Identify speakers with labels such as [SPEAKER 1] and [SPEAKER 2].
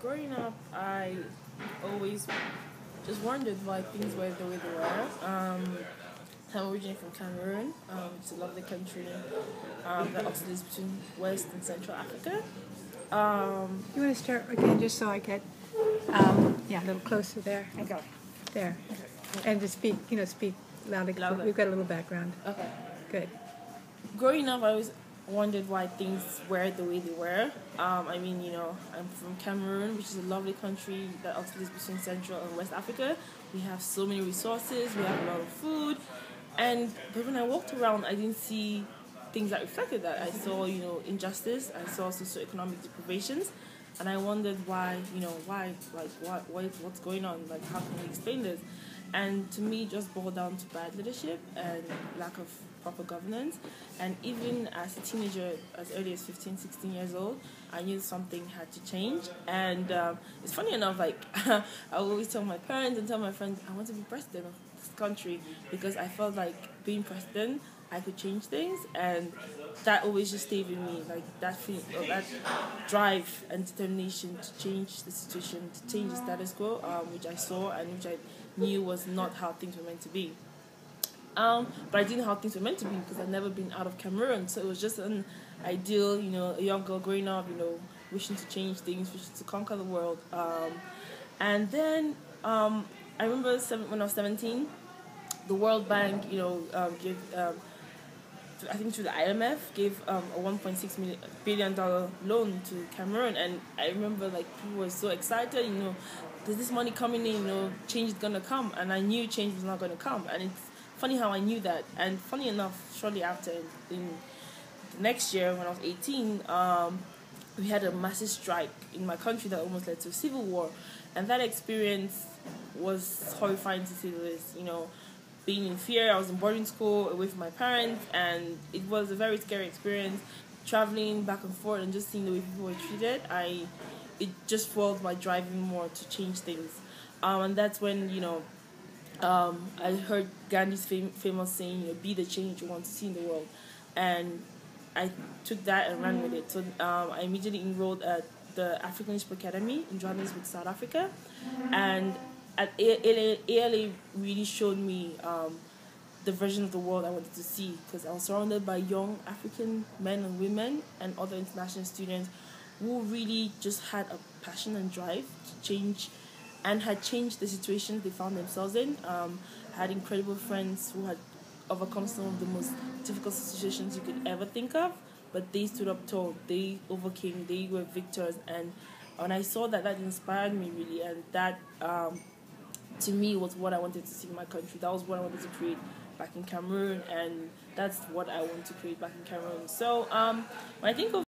[SPEAKER 1] Growing up, I always just wondered why things were the way they were. I'm originally from Cameroon. It's a lovely country that oscillates between West and Central Africa.
[SPEAKER 2] You want to start again, just so I get, a little closer there.
[SPEAKER 1] Okay.
[SPEAKER 2] There. And to speak, speak loudly.
[SPEAKER 1] Louder.
[SPEAKER 2] We've got a little background.
[SPEAKER 1] Okay.
[SPEAKER 2] Good.
[SPEAKER 1] Growing up, I always wondered why things were the way they were. I'm from Cameroon, which is a lovely country that oscillates between Central and West Africa. We have so many resources, we have a lot of food, but when I walked around, I didn't see things that reflected that. I saw, injustice, I saw socioeconomic deprivations, and I wondered what's going on? Like, how can we explain this? And to me, it just boiled down to bad leadership and lack of proper governance. And even as a teenager, as early as 15, 16 years old, I knew something had to change. And it's funny enough, like, I always tell my parents and tell my friends, I want to be president of this country because I felt like being president, I could change things. And that always just stayed with me, like that feeling, that drive and determination to change the situation, to change the status quo, which I saw and which I knew was not how things were meant to be. But I didn't know how things were meant to be because I'd never been out of Cameroon. So it was just an ideal, a young girl growing up, wishing to change things, wishing to conquer the world. And then I remember when I was 17, the World Bank, gave, I think through the IMF, gave a $1.6 billion loan to Cameroon. And I remember, like, people were so excited, there's this money coming in, change is going to come. And I knew change was not going to come. And it's funny how I knew that. And funny enough, shortly after, in the next year, when I was 18, we had a massive strike in my country that almost led to a civil war. And that experience was horrifying to say the least, being in fear. I was in boarding school away from my parents, and it was a very scary experience, traveling back and forth and just seeing the way people were treated. It just fueled my drive even more to change things. And that's when, I heard Gandhi's famous saying, be the change you want to see in the world. And I took that and ran with it. So I immediately enrolled at the African Leadership Academy in Johannesburg, South Africa. And at ALA really showed me the version of the world I wanted to see, because I was surrounded by young African men and women and other international students who really just had a passion and drive to change and had changed the situations they found themselves in. Had incredible friends who had overcome some of the most difficult situations you could ever think of, but they stood up tall, they overcame, they were victors. And when I saw that, that inspired me really, and that to me was what I wanted to see in my country. That was what I wanted to create back in Cameroon, and that's what I want to create back in Cameroon. So when I think of